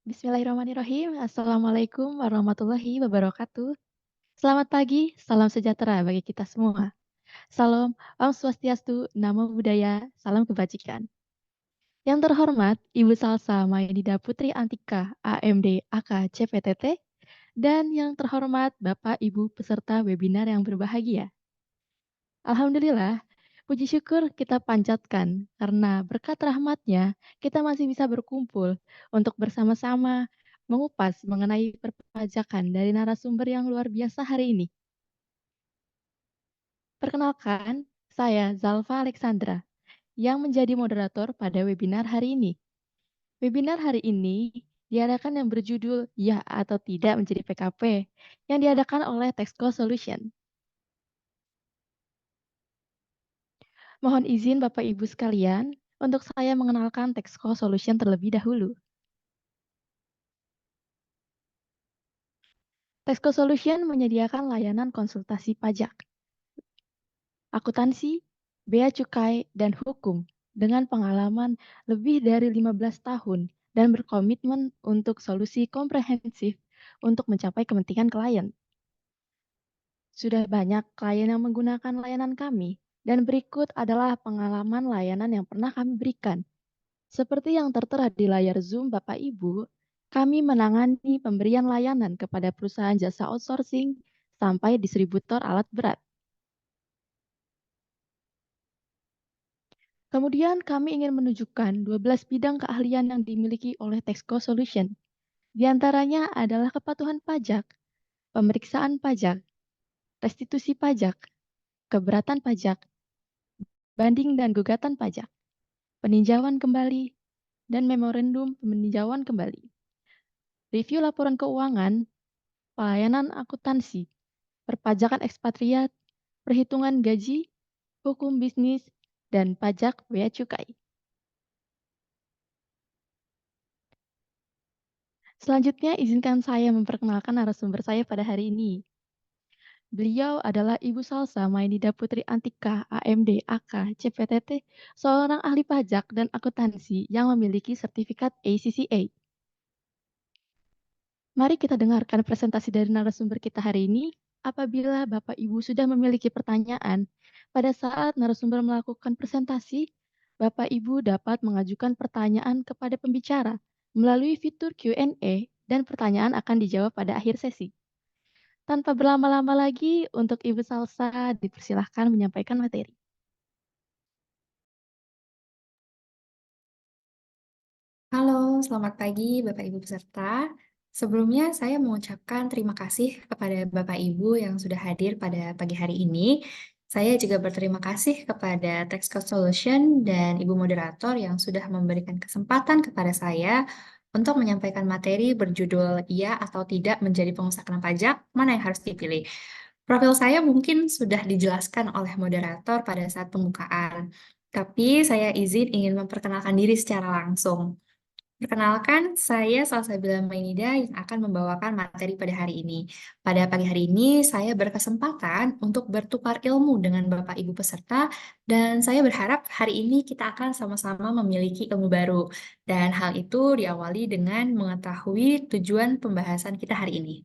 Bismillahirrahmanirrahim. Assalamualaikum warahmatullahi wabarakatuh. Selamat pagi, salam sejahtera bagi kita semua. Salam, Om Swastiastu, Namo Buddhaya, salam kebajikan. Yang terhormat Ibu Salsa Maidida Putri Antika, AMD AK CPTT, dan yang terhormat Bapak Ibu peserta webinar yang berbahagia. Alhamdulillah, puji syukur kita panjatkan karena berkat rahmatnya kita masih bisa berkumpul untuk bersama-sama mengupas mengenai perpajakan dari narasumber yang luar biasa hari ini. Perkenalkan, saya Zalfa Alexandra yang menjadi moderator pada webinar hari ini. Webinar hari ini diadakan yang berjudul Ya atau Tidak Menjadi PKP yang diadakan oleh Texco Solution. Mohon izin Bapak Ibu sekalian untuk saya mengenalkan Texco Solution terlebih dahulu. Texco Solution menyediakan layanan konsultasi pajak, akuntansi, bea cukai, dan hukum dengan pengalaman lebih dari 15 tahun dan berkomitmen untuk solusi komprehensif untuk mencapai kepentingan klien. Sudah banyak klien yang menggunakan layanan kami, dan berikut adalah pengalaman layanan yang pernah kami berikan. Seperti yang tertera di layar Zoom Bapak Ibu, kami menangani pemberian layanan kepada perusahaan jasa outsourcing sampai distributor alat berat. Kemudian kami ingin menunjukkan 12 bidang keahlian yang dimiliki oleh Texco Solution. Di antaranya adalah kepatuhan pajak, pemeriksaan pajak, restitusi pajak, keberatan pajak, banding dan gugatan pajak, peninjauan kembali, dan memorandum peninjauan kembali, review laporan keuangan, pelayanan akuntansi, perpajakan ekspatriat, perhitungan gaji, hukum bisnis, dan pajak bea cukai. Selanjutnya, izinkan saya memperkenalkan narasumber saya pada hari ini. Beliau adalah Ibu Salsa Mainida Putri Antika, AMD, AK, CPTT, seorang ahli pajak dan akuntansi yang memiliki sertifikat ACCA. Mari kita dengarkan presentasi dari narasumber kita hari ini. Apabila Bapak Ibu sudah memiliki pertanyaan, pada saat narasumber melakukan presentasi, Bapak Ibu dapat mengajukan pertanyaan kepada pembicara melalui fitur Q&A dan pertanyaan akan dijawab pada akhir sesi. Tanpa berlama-lama lagi, untuk Ibu Salsa dipersilahkan menyampaikan materi. Halo, selamat pagi Bapak Ibu peserta. Sebelumnya saya mengucapkan terima kasih kepada Bapak Ibu yang sudah hadir pada pagi hari ini. Saya juga berterima kasih kepada Texco Solution dan Ibu Moderator yang sudah memberikan kesempatan kepada saya untuk menyampaikan materi berjudul Iya atau Tidak Menjadi Pengusaha Kena Pajak, mana yang harus dipilih. Profil saya mungkin sudah dijelaskan oleh moderator pada saat pembukaan, tapi saya izin ingin memperkenalkan diri secara langsung. Perkenalkan, saya Salsabila Mainida yang akan membawakan materi pada hari ini. Pada pagi hari ini, saya berkesempatan untuk bertukar ilmu dengan Bapak Ibu peserta, dan saya berharap hari ini kita akan sama-sama memiliki ilmu baru. Dan hal itu diawali dengan mengetahui tujuan pembahasan kita hari ini.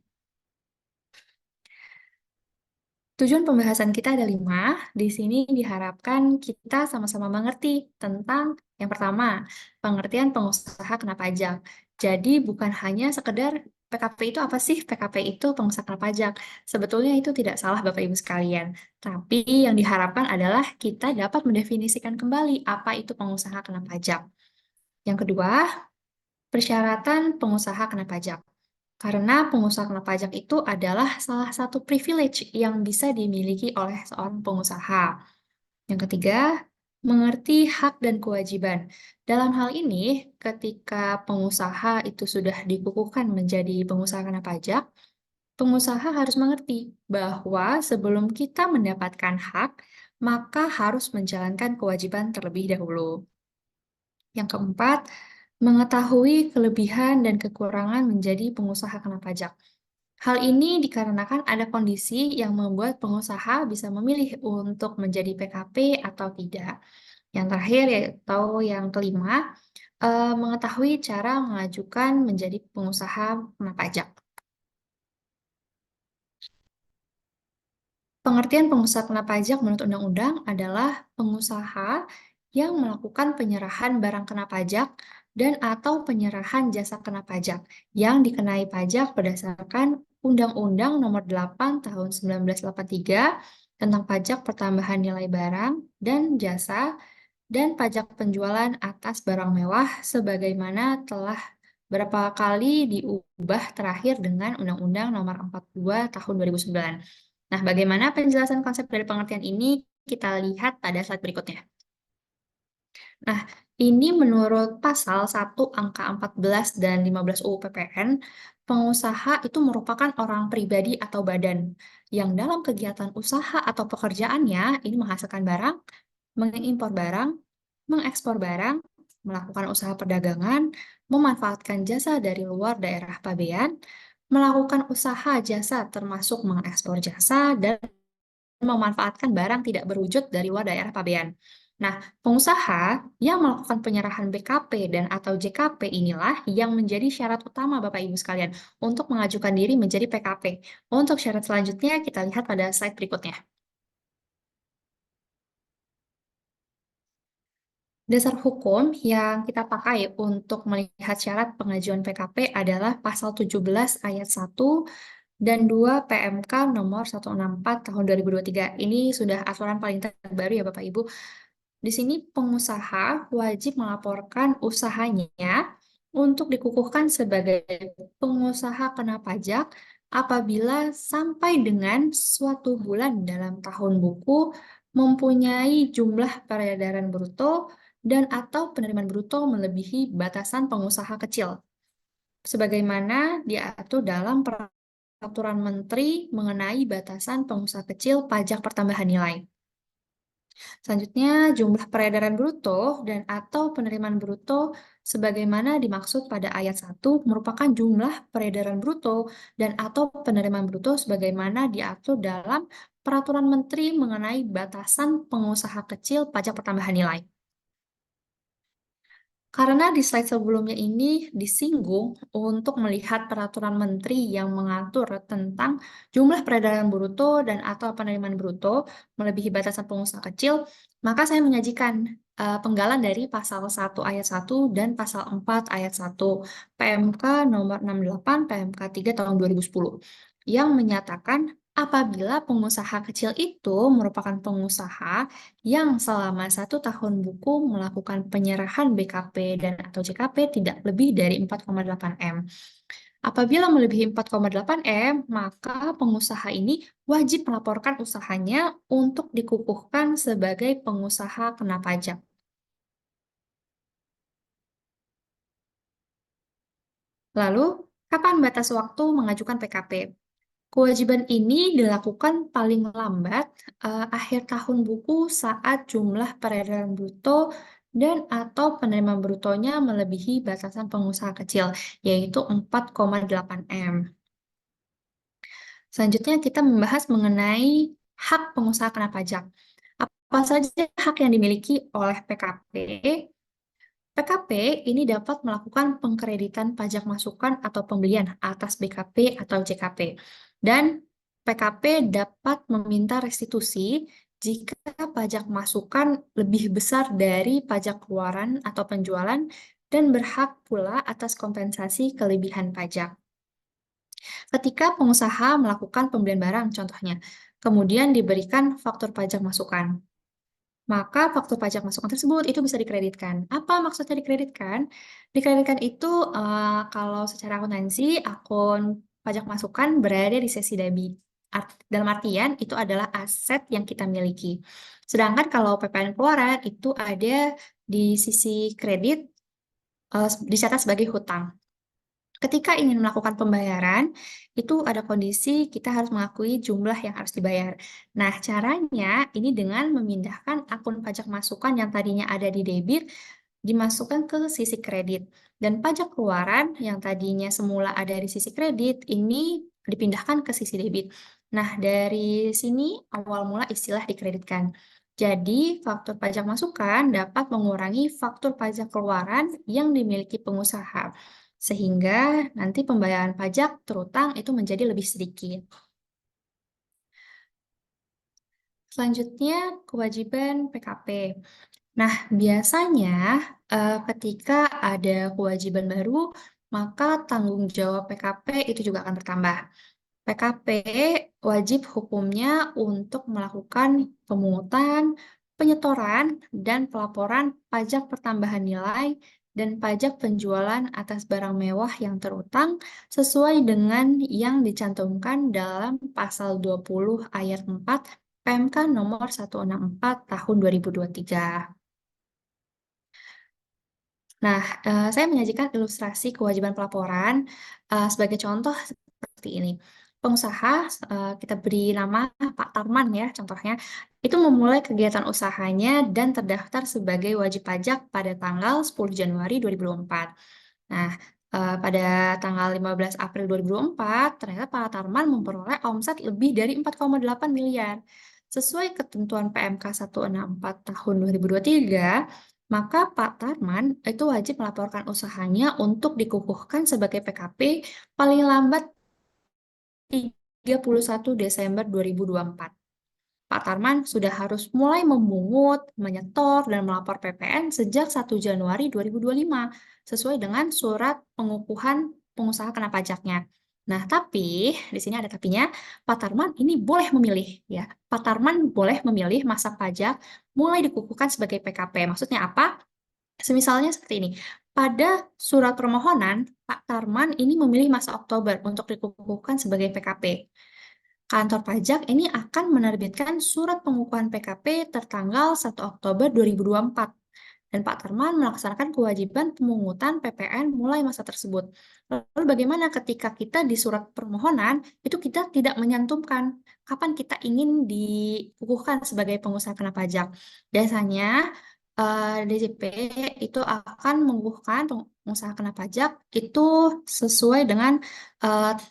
Tujuan pembahasan kita ada 5. Di sini diharapkan kita sama-sama mengerti tentang yang pertama, pengertian pengusaha kena pajak. Jadi bukan hanya sekedar PKP itu apa sih? PKP itu pengusaha kena pajak. Sebetulnya itu tidak salah Bapak Ibu sekalian. Tapi yang diharapkan adalah kita dapat mendefinisikan kembali apa itu pengusaha kena pajak. Yang kedua, persyaratan pengusaha kena pajak. Karena pengusaha kena pajak itu adalah salah satu privilege yang bisa dimiliki oleh seorang pengusaha. Yang ketiga, mengerti hak dan kewajiban. Dalam hal ini, ketika pengusaha itu sudah dikukuhkan menjadi pengusaha kena pajak, pengusaha harus mengerti bahwa sebelum kita mendapatkan hak, maka harus menjalankan kewajiban terlebih dahulu. Yang keempat, mengetahui kelebihan dan kekurangan menjadi pengusaha kena pajak. Hal ini dikarenakan ada kondisi yang membuat pengusaha bisa memilih untuk menjadi PKP atau tidak. Yang terakhir yaitu yang kelima, Mengetahui cara mengajukan menjadi pengusaha kena pajak. Pengertian pengusaha kena pajak menurut undang-undang adalah pengusaha yang melakukan penyerahan barang kena pajak dan atau penyerahan jasa kena pajak yang dikenai pajak berdasarkan Undang-Undang Nomor 8 Tahun 1983 tentang pajak pertambahan nilai barang dan jasa dan pajak penjualan atas barang mewah sebagaimana telah berapa kali diubah terakhir dengan Undang-Undang Nomor 42 Tahun 2009. Nah, bagaimana penjelasan konsep dari pengertian ini? Kita lihat pada slide berikutnya. Nah, ini menurut pasal 1 angka 14 dan 15 UU PPN, pengusaha itu merupakan orang pribadi atau badan yang dalam kegiatan usaha atau pekerjaannya ini menghasilkan barang, mengimpor barang, mengekspor barang, melakukan usaha perdagangan, memanfaatkan jasa dari luar daerah pabean, melakukan usaha jasa termasuk mengekspor jasa, dan memanfaatkan barang tidak berwujud dari luar daerah pabean. Nah, pengusaha yang melakukan penyerahan BKP dan atau JKP inilah yang menjadi syarat utama Bapak Ibu sekalian untuk mengajukan diri menjadi PKP. Untuk syarat selanjutnya kita lihat pada slide berikutnya. Dasar hukum yang kita pakai untuk melihat syarat pengajuan PKP adalah pasal 17 ayat 1 dan 2 PMK nomor 164 tahun 2023. Ini sudah aturan paling terbaru ya Bapak Ibu. Di sini pengusaha wajib melaporkan usahanya untuk dikukuhkan sebagai pengusaha kena pajak apabila sampai dengan suatu bulan dalam tahun buku mempunyai jumlah peredaran bruto dan atau penerimaan bruto melebihi batasan pengusaha kecil, sebagaimana diatur dalam Peraturan Menteri mengenai batasan pengusaha kecil pajak pertambahan nilai. Selanjutnya, jumlah peredaran bruto dan atau penerimaan bruto sebagaimana dimaksud pada ayat 1 merupakan jumlah peredaran bruto dan atau penerimaan bruto sebagaimana diatur dalam Peraturan Menteri mengenai batasan pengusaha kecil pajak pertambahan nilai. Karena di slide sebelumnya ini disinggung untuk melihat peraturan menteri yang mengatur tentang jumlah peredaran bruto dan atau penerimaan bruto melebihi batasan pengusaha kecil, maka saya menyajikan penggalan dari pasal 1 ayat 1 dan pasal 4 ayat 1 PMK nomor 68 PMK 3 tahun 2010 yang menyatakan apabila pengusaha kecil itu merupakan pengusaha yang selama 1 tahun buku melakukan penyerahan BKP dan atau JKP tidak lebih dari 4,8 M. Apabila melebihi 4,8 M, maka pengusaha ini wajib melaporkan usahanya untuk dikukuhkan sebagai pengusaha kena pajak. Lalu, kapan batas waktu mengajukan PKP? Kewajiban ini dilakukan paling lambat akhir tahun buku saat jumlah peredaran bruto dan atau penerimaan brutonya melebihi batasan pengusaha kecil, yaitu 4,8 M. Selanjutnya kita membahas mengenai hak pengusaha kena pajak. Apa saja hak yang dimiliki oleh PKP? PKP ini dapat melakukan pengkreditan pajak masukan atau pembelian atas BKP atau JKP. Dan PKP dapat meminta restitusi jika pajak masukan lebih besar dari pajak keluaran atau penjualan dan berhak pula atas kompensasi kelebihan pajak. Ketika pengusaha melakukan pembelian barang, contohnya, kemudian diberikan faktur pajak masukan, maka faktur pajak masukan tersebut itu bisa dikreditkan. Apa maksudnya dikreditkan? Dikreditkan itu kalau secara akuntansi akun pajak masukan berada di sesi debit. Dalam artian itu adalah aset yang kita miliki. Sedangkan kalau PPN keluaran itu ada di sisi kredit dicatat sebagai hutang. Ketika ingin melakukan pembayaran, itu ada kondisi kita harus mengakui jumlah yang harus dibayar. Nah, caranya ini dengan memindahkan akun pajak masukan yang tadinya ada di debit, dimasukkan ke sisi kredit. Dan pajak keluaran yang tadinya semula ada di sisi kredit, ini dipindahkan ke sisi debit. Nah, dari sini awal mula istilah dikreditkan. Jadi, faktur pajak masukan dapat mengurangi faktur pajak keluaran yang dimiliki pengusaha, sehingga nanti pembayaran pajak terutang itu menjadi lebih sedikit. Selanjutnya, kewajiban PKP. Nah, biasanya ketika ada kewajiban baru, maka tanggung jawab PKP itu juga akan bertambah. PKP wajib hukumnya untuk melakukan pemungutan, penyetoran, dan pelaporan pajak pertambahan nilai dan pajak penjualan atas barang mewah yang terutang sesuai dengan yang dicantumkan dalam pasal 20 ayat 4 PMK nomor 164 tahun 2023. Nah, saya menyajikan ilustrasi kewajiban pelaporan sebagai contoh seperti ini. Pengusaha, kita beri nama Pak Tarman ya contohnya, itu memulai kegiatan usahanya dan terdaftar sebagai wajib pajak pada tanggal 10 Januari 2024. Nah, pada tanggal 15 April 2024, ternyata Pak Tarman memperoleh omset lebih dari 4,8 miliar. Sesuai ketentuan PMK 164 tahun 2023, maka Pak Tarman itu wajib melaporkan usahanya untuk dikukuhkan sebagai PKP paling lambat 31 Desember 2024. Pak Tarman sudah harus mulai memungut, menyetor, dan melapor PPN sejak 1 Januari 2025, sesuai dengan surat pengukuhan pengusaha kena pajaknya. Nah, tapi di sini ada tapinya, Pak Tarman ini boleh memilih ya. Pak Tarman boleh memilih masa pajak mulai dikukuhkan sebagai PKP. Maksudnya apa? Semisalnya seperti ini. Pada surat permohonan, Pak Tarman ini memilih masa Oktober untuk dikukuhkan sebagai PKP. Kantor pajak ini akan menerbitkan surat pengukuhan PKP tertanggal 1 Oktober 2024 dan Pak Tarman melaksanakan kewajiban pemungutan PPN mulai masa tersebut. Lalu bagaimana ketika kita di surat permohonan itu kita tidak menyantumkan kapan kita ingin dikukuhkan sebagai pengusaha kena pajak? Biasanya DJP itu akan mengukuhkan pengusaha kena pajak itu sesuai dengan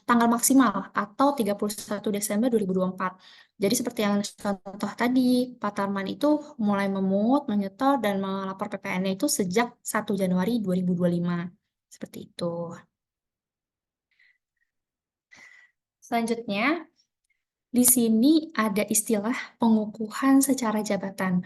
tanggal maksimal atau 31 Desember 2024. Jadi seperti yang contoh tadi, Pak Tarman itu mulai memungut, menyetor, dan melapor PPN-nya itu sejak 1 Januari 2025. Seperti itu. Selanjutnya, di sini ada istilah pengukuhan secara jabatan.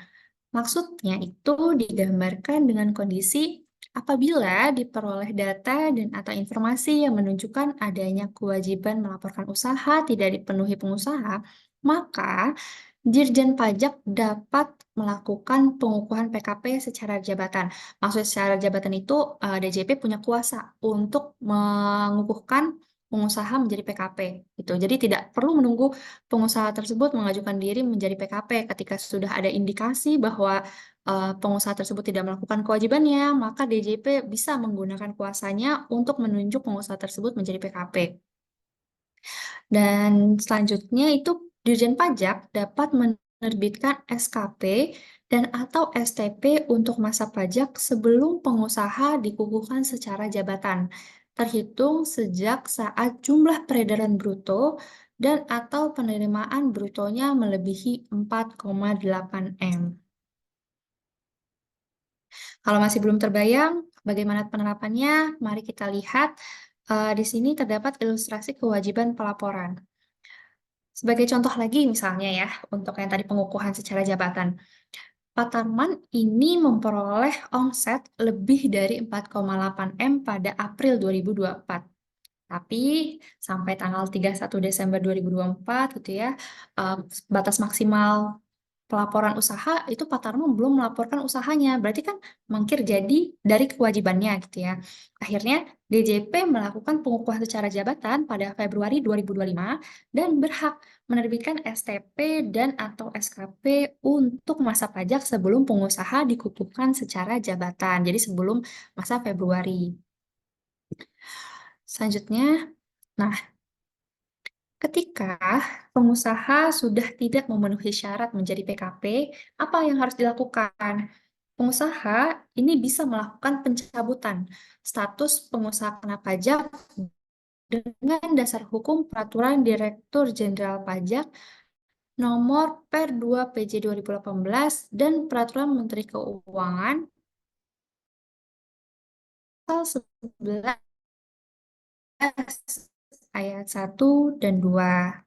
Maksudnya itu digambarkan dengan kondisi apabila diperoleh data dan atau informasi yang menunjukkan adanya kewajiban melaporkan usaha tidak dipenuhi pengusaha, maka Dirjen Pajak dapat melakukan pengukuhan PKP secara jabatan. Maksud secara jabatan itu DJP punya kuasa untuk mengukuhkan pengusaha menjadi PKP gitu. Jadi tidak perlu menunggu pengusaha tersebut mengajukan diri menjadi PKP ketika sudah ada indikasi bahwa pengusaha tersebut tidak melakukan kewajibannya, maka DJP bisa menggunakan kuasanya untuk menunjuk pengusaha tersebut menjadi PKP. Dan selanjutnya itu Dirjen Pajak dapat menerbitkan SKP dan atau STP untuk masa pajak sebelum pengusaha dikukuhkan secara jabatan, terhitung sejak saat jumlah peredaran bruto dan atau penerimaan brutonya melebihi 4,8 M. Kalau masih belum terbayang bagaimana penerapannya, mari kita lihat di sini terdapat ilustrasi kewajiban pelaporan. Sebagai contoh lagi misalnya ya, untuk yang tadi pengukuhan secara jabatan. Pak Tarman ini memperoleh omset lebih dari 4,8 M pada April 2024. Tapi sampai tanggal 31 Desember 2024 gitu ya, batas maksimal pelaporan usaha itu Pak Tarman belum melaporkan usahanya, berarti kan mangkir jadi dari kewajibannya gitu ya. Akhirnya DJP melakukan pengukuhan secara jabatan pada Februari 2025 dan berhak menerbitkan STP dan atau SKP untuk masa pajak sebelum pengusaha dikukuhkan secara jabatan, jadi sebelum masa Februari. Selanjutnya, nah ketika pengusaha sudah tidak memenuhi syarat menjadi PKP, apa yang harus dilakukan? Pengusaha ini bisa melakukan pencabutan status pengusaha kena pajak dengan dasar hukum Peraturan Direktur Jenderal Pajak Nomor Per 2 PJ 2018 dan Peraturan Menteri Keuangan Pasal 11 ayat 1 dan 2.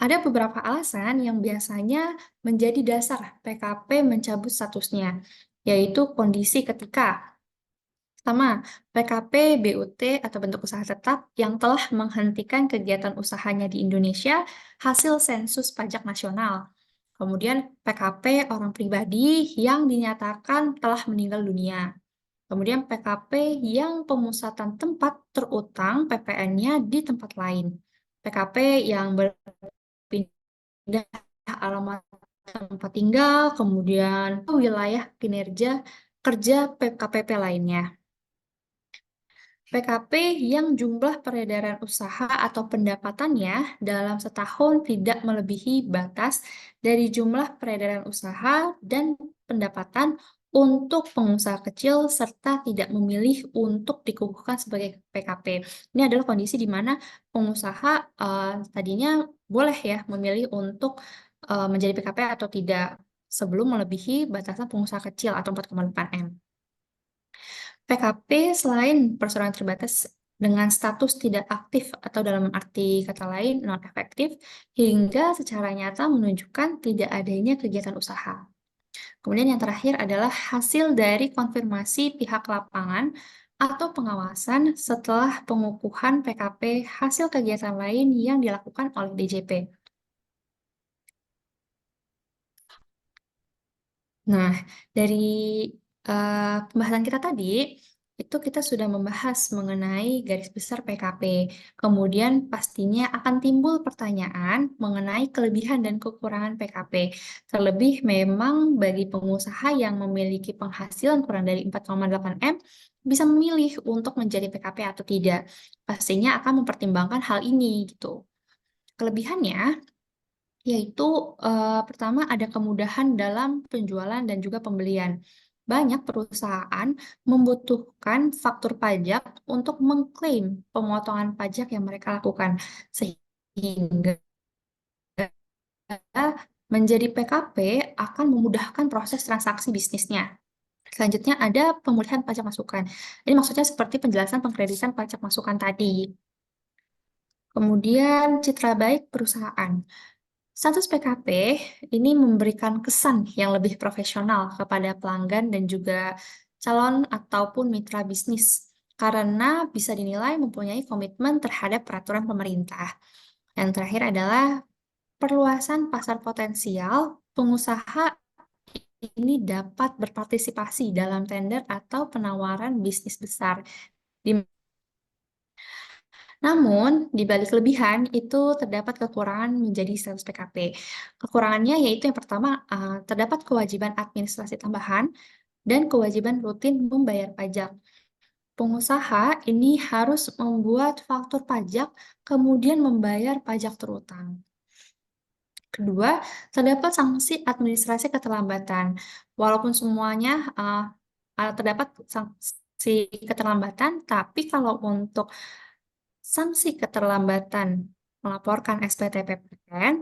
Ada beberapa alasan yang biasanya menjadi dasar PKP mencabut statusnya, yaitu kondisi ketika. Pertama, PKP BUT atau bentuk usaha tetap yang telah menghentikan kegiatan usahanya di Indonesia hasil sensus pajak nasional. Kemudian PKP orang pribadi yang dinyatakan telah meninggal dunia. Kemudian PKP yang pemusatan tempat terutang PPN-nya di tempat lain. PKP yang berpindah alamat tempat tinggal, kemudian wilayah kinerja kerja PKPP lainnya. PKP yang jumlah peredaran usaha atau pendapatannya dalam setahun tidak melebihi batas dari jumlah peredaran usaha dan pendapatan untuk pengusaha kecil serta tidak memilih untuk dikukuhkan sebagai PKP. Ini adalah kondisi di mana pengusaha tadinya boleh ya memilih untuk menjadi PKP atau tidak sebelum melebihi batasan pengusaha kecil atau 4,8 M. PKP selain perseroan terbatas dengan status tidak aktif atau dalam arti kata lain non efektif hingga secara nyata menunjukkan tidak adanya kegiatan usaha. Kemudian yang terakhir adalah hasil dari konfirmasi pihak lapangan atau pengawasan setelah pengukuhan PKP hasil kegiatan lain yang dilakukan oleh DJP. Nah, dari pembahasan kita tadi, itu kita sudah membahas mengenai garis besar PKP. Kemudian pastinya akan timbul pertanyaan mengenai kelebihan dan kekurangan PKP. Terlebih memang bagi pengusaha yang memiliki penghasilan kurang dari 4,8 M, bisa memilih untuk menjadi PKP atau tidak. Pastinya akan mempertimbangkan hal ini gitu. Kelebihannya yaitu pertama ada kemudahan dalam penjualan dan juga pembelian. Banyak perusahaan membutuhkan faktur pajak untuk mengklaim pemotongan pajak yang mereka lakukan, sehingga menjadi PKP akan memudahkan proses transaksi bisnisnya. Selanjutnya ada pemulihan pajak masukan. Ini maksudnya seperti penjelasan pengkreditan pajak masukan tadi. Kemudian citra baik perusahaan. Status PKP ini memberikan kesan yang lebih profesional kepada pelanggan dan juga calon ataupun mitra bisnis karena bisa dinilai mempunyai komitmen terhadap peraturan pemerintah. Yang terakhir adalah perluasan pasar potensial pengusaha ini dapat berpartisipasi dalam tender atau penawaran bisnis besar. Namun, di balik kelebihan itu terdapat kekurangan menjadi status PKP. Kekurangannya yaitu yang pertama, terdapat kewajiban administrasi tambahan dan kewajiban rutin membayar pajak. Pengusaha ini harus membuat faktur pajak, kemudian membayar pajak terutang. Kedua, terdapat sanksi administrasi keterlambatan. Walaupun semuanya terdapat sanksi keterlambatan, tapi kalau untuk sanksi keterlambatan melaporkan SPT PPN,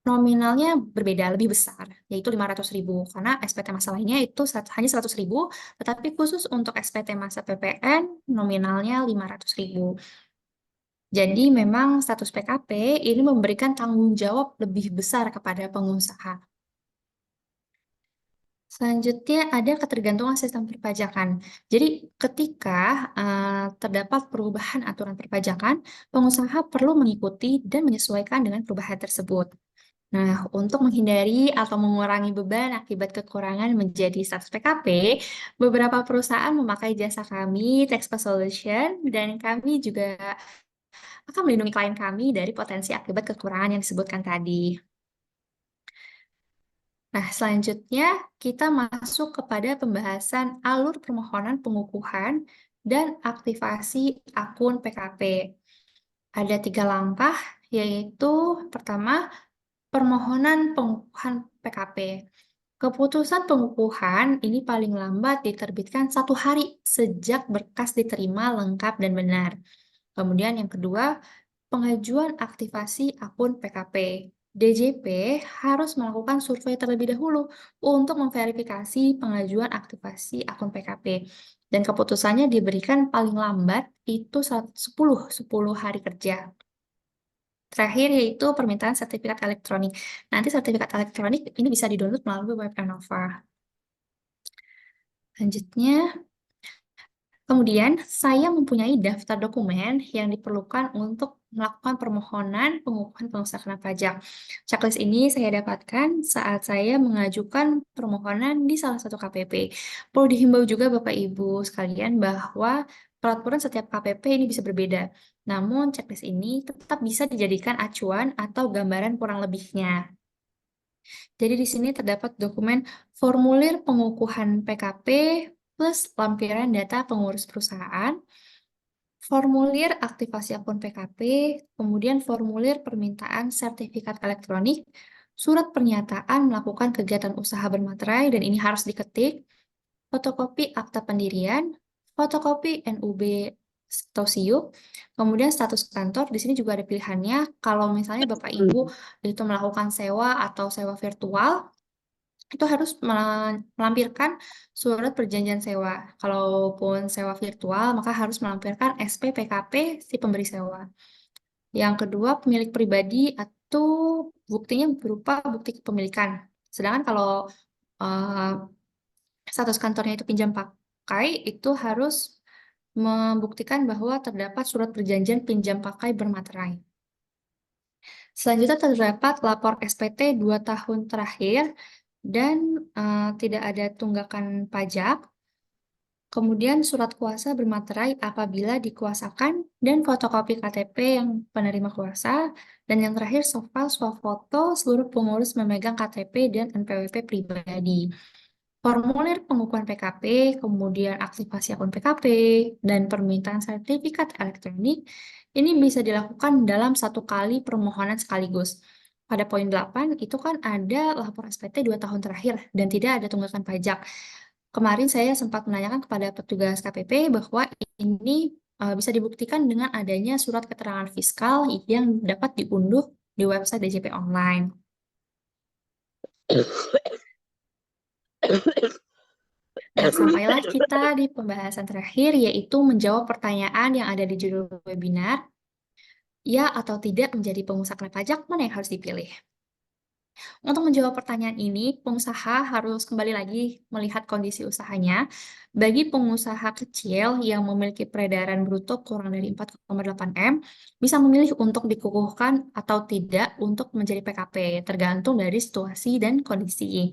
nominalnya berbeda, lebih besar, yaitu 500.000. Karena SPT masa lainnya itu hanya 100.000, tetapi khusus untuk SPT masa PPN, nominalnya 500.000. Jadi memang status PKP ini memberikan tanggung jawab lebih besar kepada pengusaha. Selanjutnya ada ketergantungan sistem perpajakan. Jadi ketika terdapat perubahan aturan perpajakan, pengusaha perlu mengikuti dan menyesuaikan dengan perubahan tersebut. Nah, untuk menghindari atau mengurangi beban akibat kekurangan menjadi status PKP, beberapa perusahaan memakai jasa kami, Taxpa Solution, dan kami juga akan melindungi klien kami dari potensi akibat kekurangan yang disebutkan tadi. Nah, selanjutnya kita masuk kepada pembahasan alur permohonan pengukuhan dan aktivasi akun PKP. Ada 3 langkah, yaitu pertama, permohonan pengukuhan PKP. Keputusan pengukuhan ini paling lambat diterbitkan 1 hari sejak berkas diterima lengkap dan benar. Kemudian yang kedua, pengajuan aktivasi akun PKP. DJP harus melakukan survei terlebih dahulu untuk memverifikasi pengajuan aktivasi akun PKP. Dan keputusannya diberikan paling lambat itu 10 hari kerja. Terakhir yaitu permintaan sertifikat elektronik. Nanti sertifikat elektronik ini bisa di-download melalui web Enova. Selanjutnya, kemudian saya mempunyai daftar dokumen yang diperlukan untuk melakukan permohonan pengukuhan pengusaha kena pajak. Checklist ini saya dapatkan saat saya mengajukan permohonan di salah satu KPP. Perlu dihimbau juga Bapak Ibu sekalian bahwa peraturan setiap KPP ini bisa berbeda. Namun checklist ini tetap bisa dijadikan acuan atau gambaran kurang lebihnya. Jadi di sini terdapat dokumen formulir pengukuhan PKP plus lampiran data pengurus perusahaan, formulir aktivasi akun PKP, kemudian formulir permintaan sertifikat elektronik, surat pernyataan melakukan kegiatan usaha bermaterai, dan ini harus diketik, fotokopi akta pendirian, fotokopi NUB atau SIUP, kemudian status kantor. Di sini juga ada pilihannya. Kalau misalnya Bapak Ibu itu melakukan sewa atau sewa virtual, itu harus melampirkan surat perjanjian sewa. Kalaupun sewa virtual, maka harus melampirkan SPPKP si pemberi sewa. Yang kedua, pemilik pribadi atau buktinya berupa bukti kepemilikan. Sedangkan kalau status kantornya itu pinjam pakai, itu harus membuktikan bahwa terdapat surat perjanjian pinjam pakai bermaterai. Selanjutnya terdapat lapor SPT 2 tahun terakhir dan tidak ada tunggakan pajak. Kemudian surat kuasa bermaterai apabila dikuasakan dan fotokopi KTP yang penerima kuasa. Dan yang terakhir soft file swafoto seluruh pengurus memegang KTP dan NPWP pribadi. Formulir pengukuhan PKP, kemudian aktivasi akun PKP, dan permintaan sertifikat elektronik, ini bisa dilakukan dalam satu kali permohonan sekaligus. Pada poin 8, itu kan ada lapor SPT 2 tahun terakhir, dan tidak ada tunggakan pajak. Kemarin saya sempat menanyakan kepada petugas KPP bahwa ini bisa dibuktikan dengan adanya surat keterangan fiskal yang dapat diunduh di website DJP online. Nah, sampailah kita di pembahasan terakhir, yaitu menjawab pertanyaan yang ada di judul webinar. Ya atau tidak menjadi pengusaha kena pajak, mana yang harus dipilih? Untuk menjawab pertanyaan ini, pengusaha harus kembali lagi melihat kondisi usahanya. Bagi pengusaha kecil yang memiliki peredaran bruto kurang dari 4,8 M, bisa memilih untuk dikukuhkan atau tidak untuk menjadi PKP, tergantung dari situasi dan kondisi.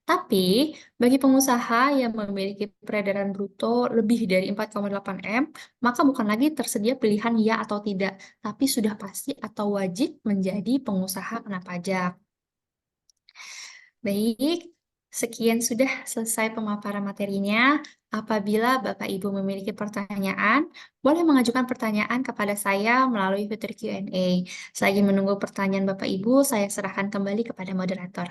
Tapi, bagi pengusaha yang memiliki peredaran bruto lebih dari 4,8 M, maka bukan lagi tersedia pilihan ya atau tidak, tapi sudah pasti atau wajib menjadi pengusaha kena pajak. Baik, sekian sudah selesai pemaparan materinya. Apabila Bapak Ibu memiliki pertanyaan, boleh mengajukan pertanyaan kepada saya melalui fitur Q&A. Selagi menunggu pertanyaan Bapak Ibu, saya serahkan kembali kepada moderator.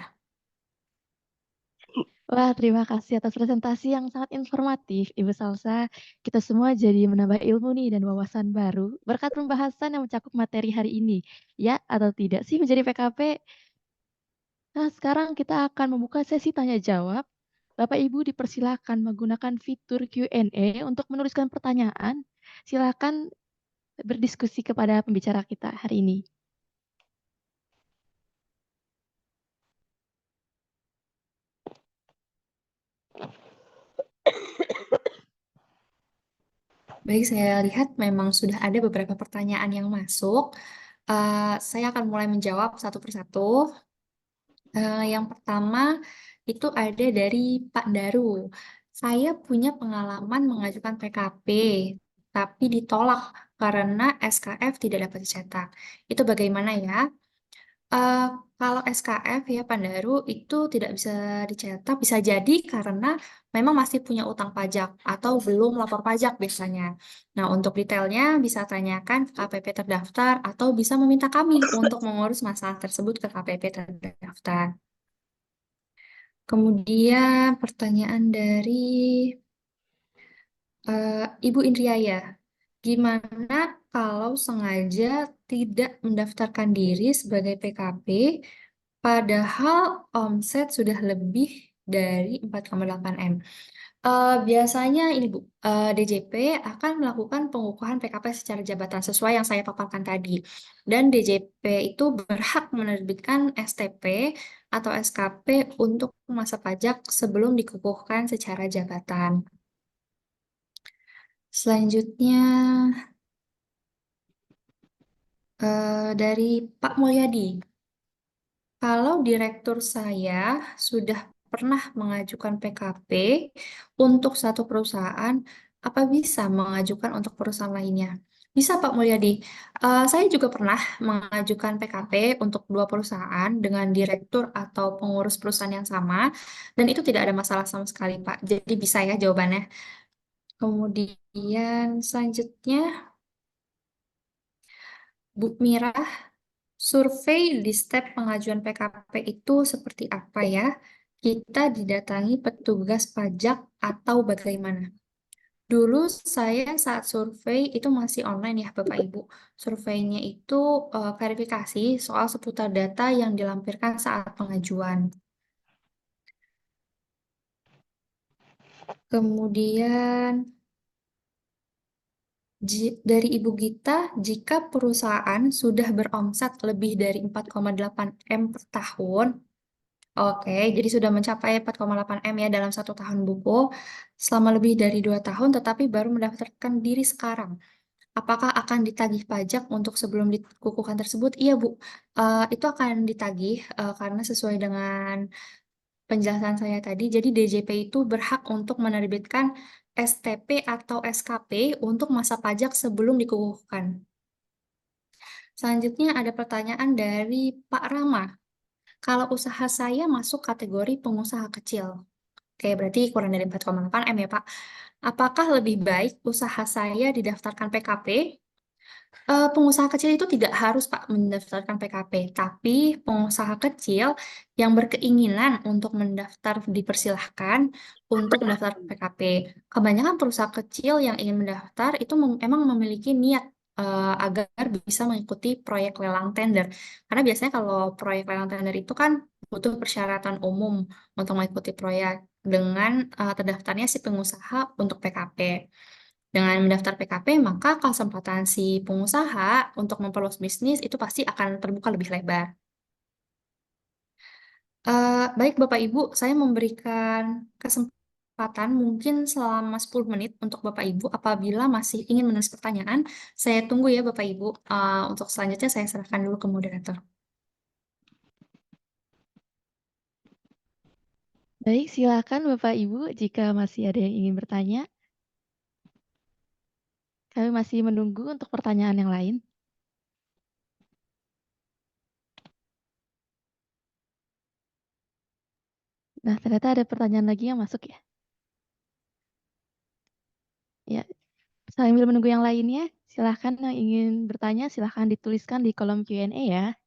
Wah, terima kasih atas presentasi yang sangat informatif, Ibu Salsa. Kita semua jadi menambah ilmu nih dan wawasan baru berkat pembahasan yang mencakup materi hari ini. Ya atau tidak sih menjadi PKP? Nah, sekarang kita akan membuka sesi tanya jawab. Bapak Ibu dipersilakan menggunakan fitur Q&A untuk menuliskan pertanyaan. Silakan berdiskusi kepada pembicara kita hari ini. Baik, saya lihat memang sudah ada beberapa pertanyaan yang masuk. Saya akan mulai menjawab satu persatu. Yang pertama itu ada dari Pak Daru. Saya punya pengalaman mengajukan PKP, tapi ditolak karena SKF tidak dapat dicetak. Itu bagaimana ya? Eh, Kalau SKF ya Pandaru itu tidak bisa dicetak, bisa jadi karena memang masih punya utang pajak atau belum lapor pajak biasanya. Nah, untuk detailnya bisa tanyakan ke KPP terdaftar atau bisa meminta kami untuk mengurus masalah tersebut ke KPP terdaftar. Kemudian pertanyaan dari Ibu Indriaya. Gimana kalau sengaja tidak mendaftarkan diri sebagai PKP, padahal omset sudah lebih dari 4,8 M? Biasanya ini Bu, DJP akan melakukan pengukuhan PKP secara jabatan sesuai yang saya paparkan tadi. Dan DJP itu berhak menerbitkan STP atau SKP untuk masa pajak sebelum dikukuhkan secara jabatan. Selanjutnya dari Pak Mulyadi. Kalau direktur saya sudah pernah mengajukan PKP untuk satu perusahaan, apa bisa mengajukan untuk perusahaan lainnya? Bisa, Pak Mulyadi. Saya juga pernah mengajukan PKP untuk dua perusahaan dengan direktur atau pengurus perusahaan yang sama, dan itu tidak ada masalah sama sekali, Pak. Jadi bisa ya jawabannya. Kemudian selanjutnya, Bu Mira. Survei di step pengajuan PKP itu seperti apa ya? Kita didatangi petugas pajak atau bagaimana? Dulu saya saat survei itu masih online ya Bapak Ibu. Surveinya itu verifikasi soal seputar data yang dilampirkan saat pengajuan. Kemudian dari Ibu Gita, jika perusahaan sudah beromset lebih dari 4,8 M per tahun, oke, jadi sudah mencapai 4,8 M ya dalam satu tahun buku selama lebih dari 2 tahun, tetapi baru mendaftarkan diri sekarang. Apakah akan ditagih pajak untuk sebelum dikukuhkan tersebut? Iya, Bu. Itu akan ditagih karena sesuai dengan penjelasan saya tadi. Jadi DJP itu berhak untuk menerbitkan STP atau SKP untuk masa pajak sebelum dikukuhkan. Selanjutnya ada pertanyaan dari Pak Rama. Kalau usaha saya masuk kategori pengusaha kecil, oke, berarti kurang dari 4,8 M ya, Pak. Apakah lebih baik usaha saya didaftarkan PKP? Pengusaha kecil itu tidak harus, Pak, mendaftarkan PKP, tapi pengusaha kecil yang berkeinginan untuk mendaftar dipersilahkan untuk mendaftar PKP. Kebanyakan perusahaan kecil yang ingin mendaftar itu emang memiliki niat agar bisa mengikuti proyek lelang tender. Karena biasanya kalau proyek lelang tender itu kan butuh persyaratan umum untuk mengikuti proyek dengan terdaftarnya si pengusaha untuk PKP. Dengan mendaftar PKP, maka kesempatan si pengusaha untuk memperluas bisnis itu pasti akan terbuka lebih lebar. Baik Bapak Ibu, saya memberikan kesempatan mungkin selama 10 menit untuk Bapak Ibu. Apabila masih ingin menulis pertanyaan, saya tunggu ya Bapak Ibu. Untuk selanjutnya saya serahkan dulu ke moderator. Baik, silakan Bapak Ibu jika masih ada yang ingin bertanya. Kami masih menunggu untuk pertanyaan yang lain. Nah, ternyata ada pertanyaan lagi yang masuk ya. Ya, sambil menunggu yang lainnya, silakan yang ingin bertanya, silakan dituliskan di kolom Q&A ya.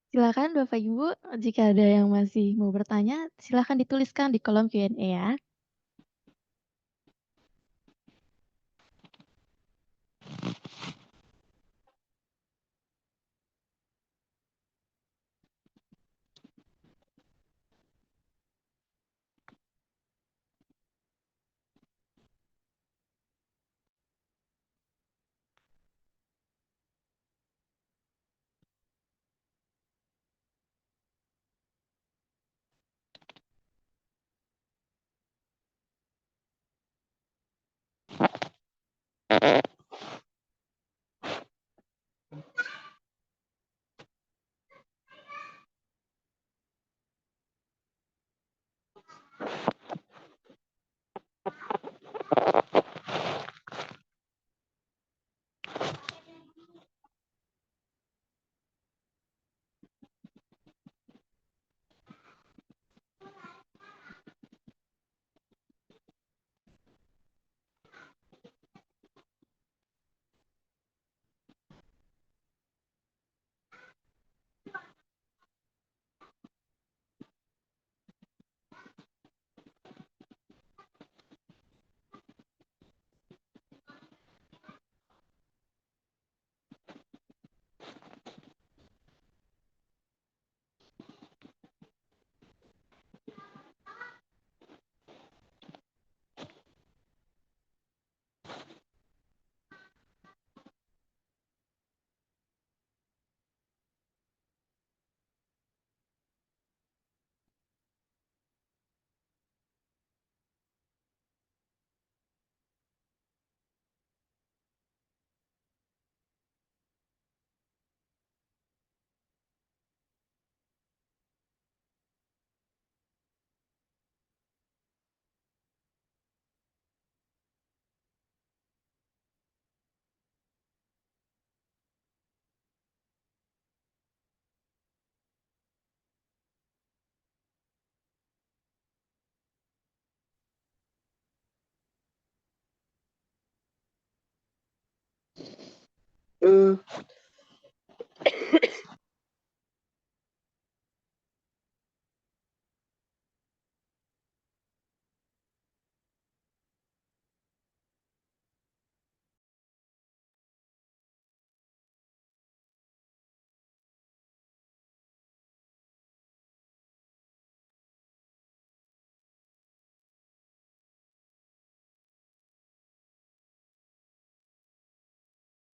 Silakan Bapak Ibu, jika ada yang masih mau bertanya, silakan dituliskan di kolom Q&A ya. Hmm,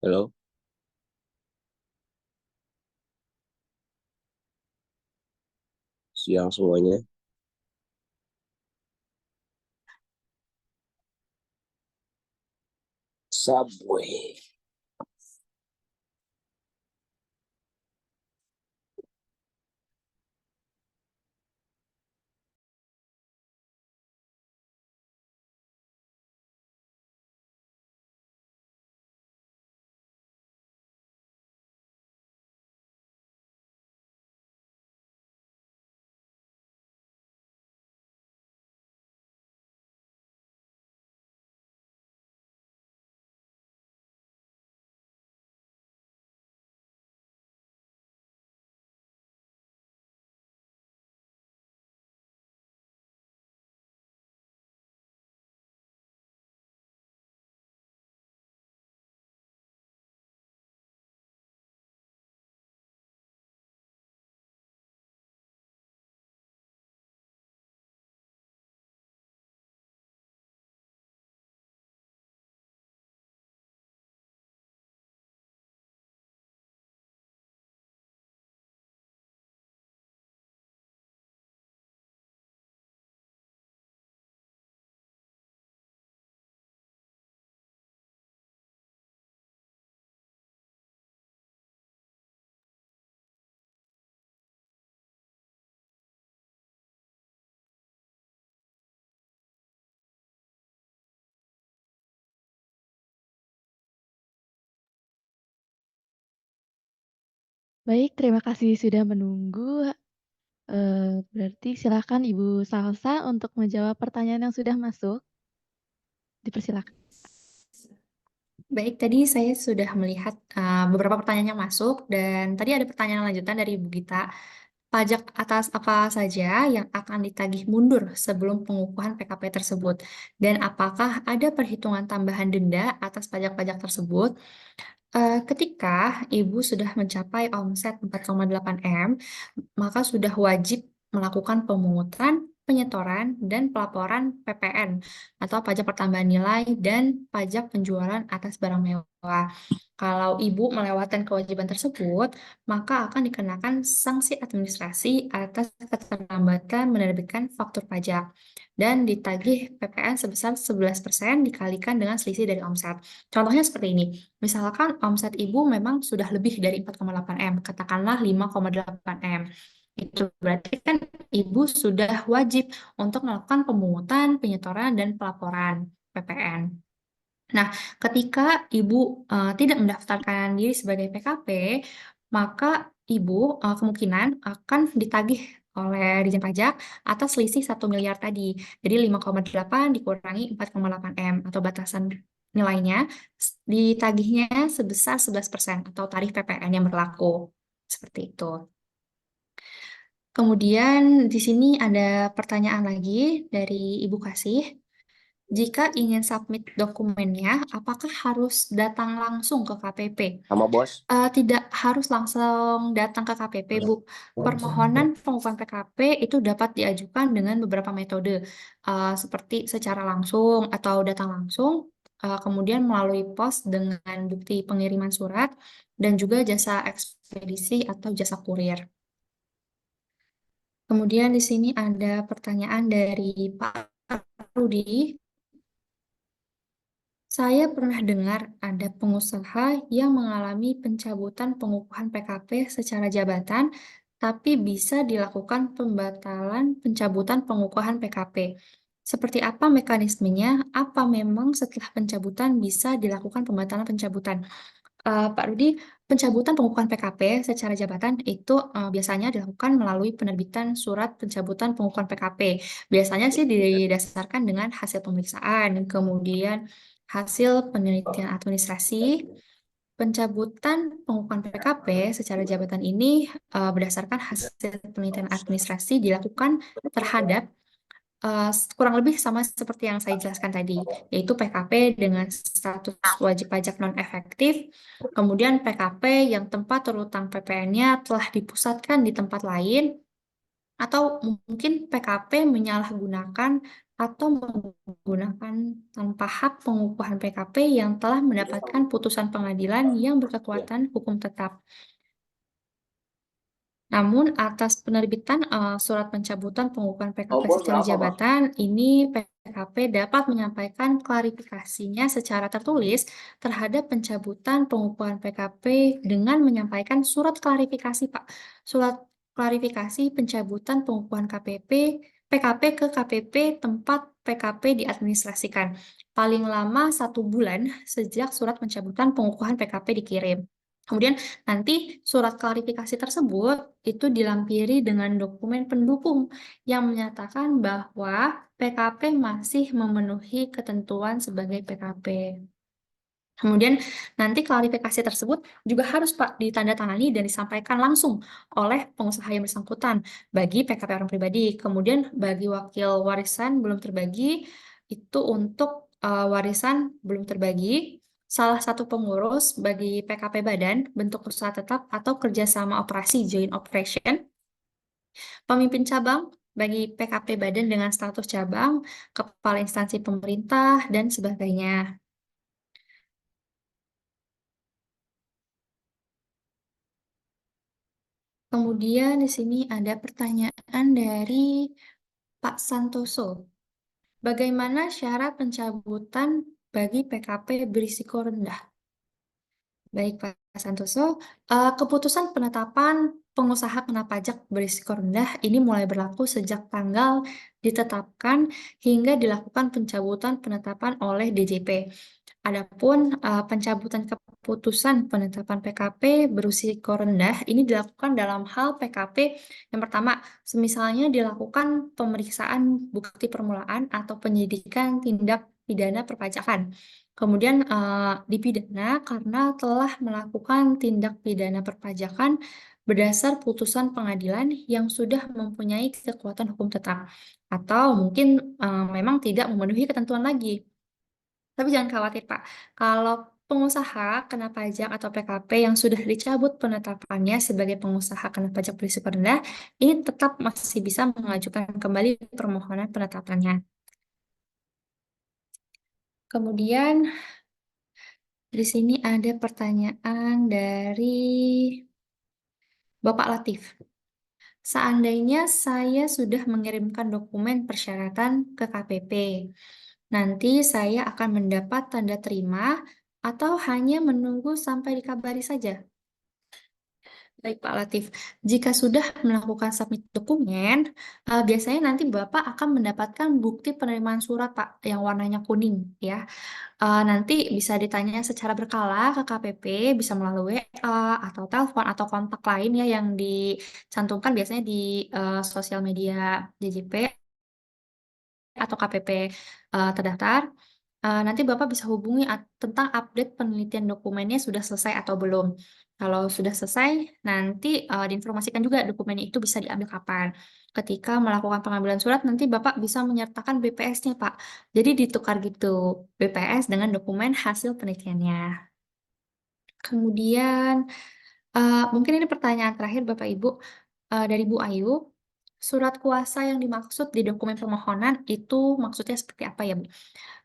halo, siang semuanya. Subway. Baik, terima kasih sudah menunggu. Berarti silakan Ibu Salsa untuk menjawab pertanyaan yang sudah masuk. Dipersilakan. Baik, tadi saya sudah melihat beberapa pertanyaan yang masuk, dan tadi ada pertanyaan lanjutan dari Ibu Gita. Pajak atas apa saja yang akan ditagih mundur sebelum pengukuhan PKP tersebut? Dan apakah ada perhitungan tambahan denda atas pajak-pajak tersebut? Ketika Ibu sudah mencapai omset 4,8 M, maka sudah wajib melakukan pemungutan, penyetoran, dan pelaporan PPN atau pajak pertambahan nilai dan pajak penjualan atas barang mewah. Kalau Ibu melewatkan kewajiban tersebut, maka akan dikenakan sanksi administrasi atas keterlambatan menerbitkan faktur pajak dan ditagih PPN sebesar 11% dikalikan dengan selisih dari omset. Contohnya seperti ini. Misalkan omset Ibu memang sudah lebih dari 4,8 M, katakanlah 5,8 M. Itu berarti kan Ibu sudah wajib untuk melakukan pemungutan, penyetoran, dan pelaporan PPN. Nah, ketika Ibu tidak mendaftarkan diri sebagai PKP, maka Ibu kemungkinan akan ditagih oleh Dijen Pajak atas selisih 1 miliar tadi. Jadi 5,8 dikurangi 4,8 M atau batasan nilainya ditagihnya sebesar 11% atau tarif PPN yang berlaku. Seperti itu. Kemudian di sini ada pertanyaan lagi dari Ibu Kasih. Jika ingin submit dokumennya, apakah harus datang langsung ke KPP? Sama bos. Tidak harus langsung datang ke KPP, Bu. Permohonan pengukuhan PKP itu dapat diajukan dengan beberapa metode, seperti secara langsung atau datang langsung, kemudian melalui pos dengan bukti pengiriman surat, dan juga jasa ekspedisi atau jasa kurir. Kemudian di sini ada pertanyaan dari Pak Rudi. Saya pernah dengar ada pengusaha yang mengalami pencabutan pengukuhan PKP secara jabatan, tapi bisa dilakukan pembatalan pencabutan pengukuhan PKP. Seperti apa mekanismenya? Apa memang setelah pencabutan bisa dilakukan pembatalan pencabutan? Pak Rudi, pencabutan pengukuhan PKP secara jabatan itu biasanya dilakukan melalui penerbitan surat pencabutan pengukuhan PKP. Biasanya sih didasarkan dengan hasil pemeriksaan, kemudian hasil penelitian administrasi. Pencabutan pengukuhan PKP secara jabatan ini berdasarkan hasil penelitian administrasi dilakukan terhadap kurang lebih sama seperti yang saya jelaskan tadi, yaitu PKP dengan status wajib pajak non-efektif, kemudian PKP yang tempat terutang PPN-nya telah dipusatkan di tempat lain, atau mungkin PKP menyalahgunakan atau menggunakan tanpa hak pengukuhan PKP yang telah mendapatkan putusan pengadilan yang berkekuatan hukum tetap. Namun atas penerbitan surat pencabutan pengukuhan PKP secara jabatan, ini PKP dapat menyampaikan klarifikasinya secara tertulis terhadap pencabutan pengukuhan PKP dengan menyampaikan surat klarifikasi, Pak. Surat klarifikasi pencabutan pengukuhan PKP ke KPP tempat PKP diadministrasikan. Paling lama 1 bulan sejak surat pencabutan pengukuhan PKP dikirim. Kemudian nanti surat klarifikasi tersebut itu dilampiri dengan dokumen pendukung yang menyatakan bahwa PKP masih memenuhi ketentuan sebagai PKP. Kemudian nanti klarifikasi tersebut juga harus Pak ditandatangani dan disampaikan langsung oleh pengusaha yang bersangkutan bagi PKP orang pribadi. Kemudian bagi wakil warisan belum terbagi itu untuk warisan belum terbagi. Salah satu pengurus bagi PKP badan, bentuk usaha tetap atau kerjasama operasi joint operation, pemimpin cabang bagi PKP badan dengan status cabang, kepala instansi pemerintah, dan sebagainya. Kemudian di sini ada pertanyaan dari Pak Santoso. Bagaimana syarat pencabutan bagi PKP berisiko rendah? Baik, Pak Santoso. Keputusan penetapan pengusaha kena pajak berisiko rendah ini mulai berlaku sejak tanggal ditetapkan hingga dilakukan pencabutan penetapan oleh DJP. Adapun pencabutan keputusan penetapan PKP berisiko rendah ini dilakukan dalam hal PKP yang pertama, semisalnya dilakukan pemeriksaan bukti permulaan atau penyidikan tindak pidana perpajakan. Kemudian dipidana karena telah melakukan tindak pidana perpajakan berdasar putusan pengadilan yang sudah mempunyai kekuatan hukum tetap atau mungkin memang tidak memenuhi ketentuan lagi. Tapi jangan khawatir, Pak. Kalau pengusaha kena pajak atau PKP yang sudah dicabut penetapannya sebagai pengusaha kena pajak berisiko rendah, ini tetap masih bisa mengajukan kembali permohonan penetapannya. Kemudian di sini ada pertanyaan dari Bapak Latif. Seandainya saya sudah mengirimkan dokumen persyaratan ke KPP, nanti saya akan mendapat tanda terima atau hanya menunggu sampai dikabari saja? Baik Pak Latif, jika sudah melakukan submit dokumen, biasanya nanti Bapak akan mendapatkan bukti penerimaan surat Pak, yang warnanya kuning ya. Nanti bisa ditanya secara berkala ke KPP, bisa melalui WA atau telepon atau kontak lain ya yang dicantumkan biasanya di sosial media JJP atau KPP terdaftar. Nanti Bapak bisa hubungi tentang update penelitian dokumennya sudah selesai atau belum. Kalau sudah selesai, nanti diinformasikan juga dokumennya itu bisa diambil kapan. Ketika melakukan pengambilan surat, nanti Bapak bisa menyertakan BPS-nya, Pak. Jadi ditukar gitu, BPS dengan dokumen hasil penelitiannya. Kemudian, mungkin ini pertanyaan terakhir Bapak Ibu, dari Bu Ayu. Surat kuasa yang dimaksud di dokumen permohonan itu maksudnya seperti apa ya, Bu?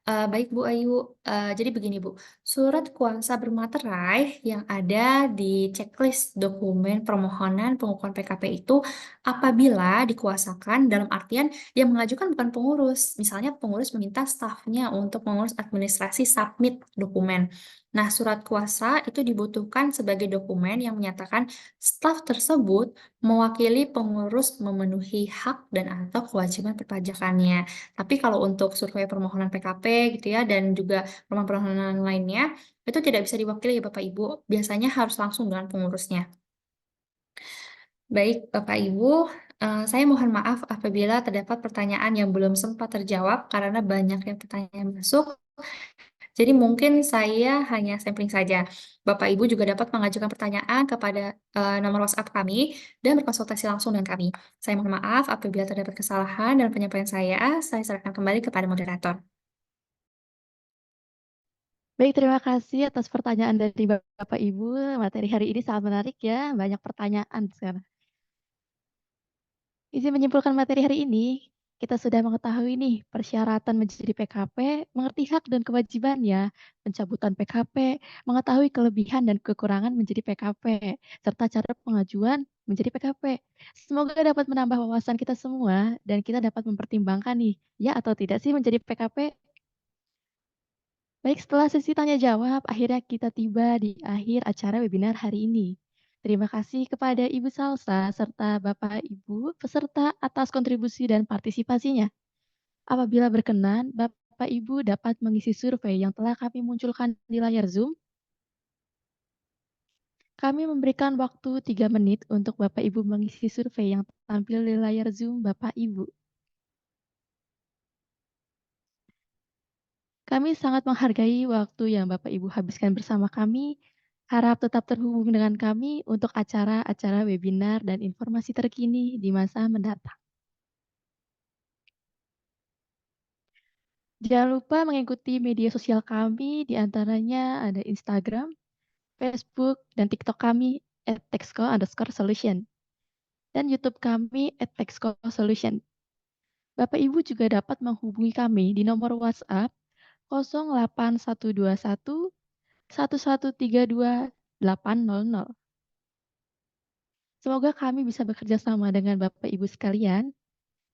Baik Bu Ayu, jadi begini Bu, surat kuasa bermaterai yang ada di checklist dokumen permohonan pengukuhan PKP itu apabila dikuasakan dalam artian yang mengajukan bukan pengurus, misalnya pengurus meminta stafnya untuk mengurus administrasi submit dokumen. Nah, surat kuasa itu dibutuhkan sebagai dokumen yang menyatakan staf tersebut mewakili pengurus memenuhi hak dan atau kewajiban perpajakannya. Tapi kalau untuk survei permohonan PKP gitu ya, dan juga permohonan lainnya, itu tidak bisa diwakili ya Bapak Ibu, biasanya harus langsung dengan pengurusnya. Baik Bapak Ibu, saya mohon maaf apabila terdapat pertanyaan yang belum sempat terjawab karena banyak yang pertanyaan masuk. Jadi mungkin saya hanya sampling saja. Bapak Ibu juga dapat mengajukan pertanyaan kepada nomor WhatsApp kami dan berkonsultasi langsung dengan kami. Saya mohon maaf apabila terdapat kesalahan dalam penyampaian saya serahkan kembali kepada moderator. Baik, terima kasih atas pertanyaan dari Bapak Ibu. Materi hari ini sangat menarik ya, banyak pertanyaan sekarang. Izin menyimpulkan materi hari ini, kita sudah mengetahui nih persyaratan menjadi PKP, mengerti hak dan kewajibannya, pencabutan PKP, mengetahui kelebihan dan kekurangan menjadi PKP, serta cara pengajuan menjadi PKP. Semoga dapat menambah wawasan kita semua dan kita dapat mempertimbangkan nih, ya atau tidak sih menjadi PKP. Baik, setelah sesi tanya jawab, akhirnya kita tiba di akhir acara webinar hari ini. Terima kasih kepada Ibu Salsa serta Bapak Ibu peserta atas kontribusi dan partisipasinya. Apabila berkenan, Bapak Ibu dapat mengisi survei yang telah kami munculkan di layar Zoom. Kami memberikan waktu 3 menit untuk Bapak Ibu mengisi survei yang tampil di layar Zoom Bapak Ibu. Kami sangat menghargai waktu yang Bapak Ibu habiskan bersama kami. Harap tetap terhubung dengan kami untuk acara-acara webinar dan informasi terkini di masa mendatang. Jangan lupa mengikuti media sosial kami, di antaranya ada Instagram, Facebook, dan TikTok kami @texco_solution, dan YouTube kami @texco_solution. Bapak Ibu juga dapat menghubungi kami di nomor WhatsApp 08121 1132 800. Semoga kami bisa bekerja sama dengan Bapak Ibu sekalian.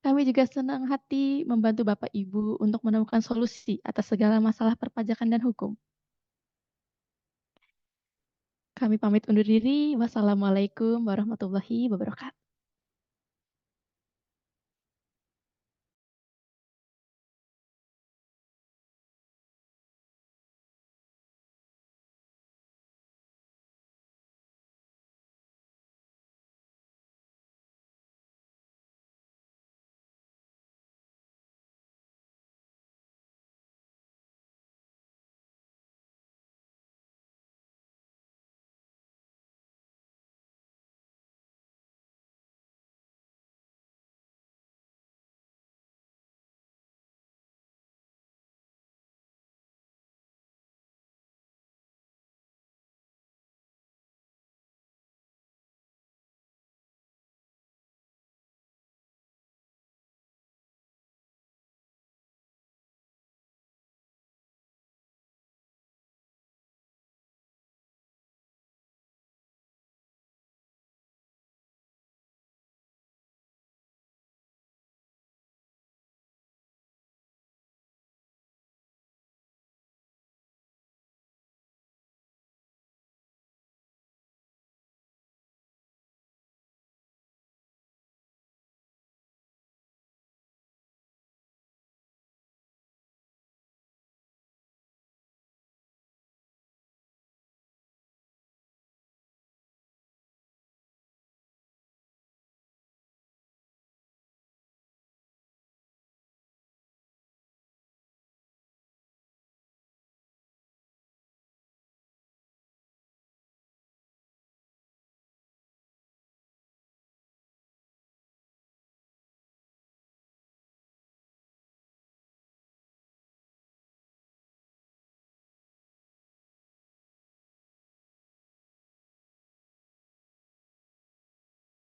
Kami juga senang hati membantu Bapak Ibu untuk menemukan solusi atas segala masalah perpajakan dan hukum. Kami pamit undur diri. Wassalamualaikum warahmatullahi wabarakatuh.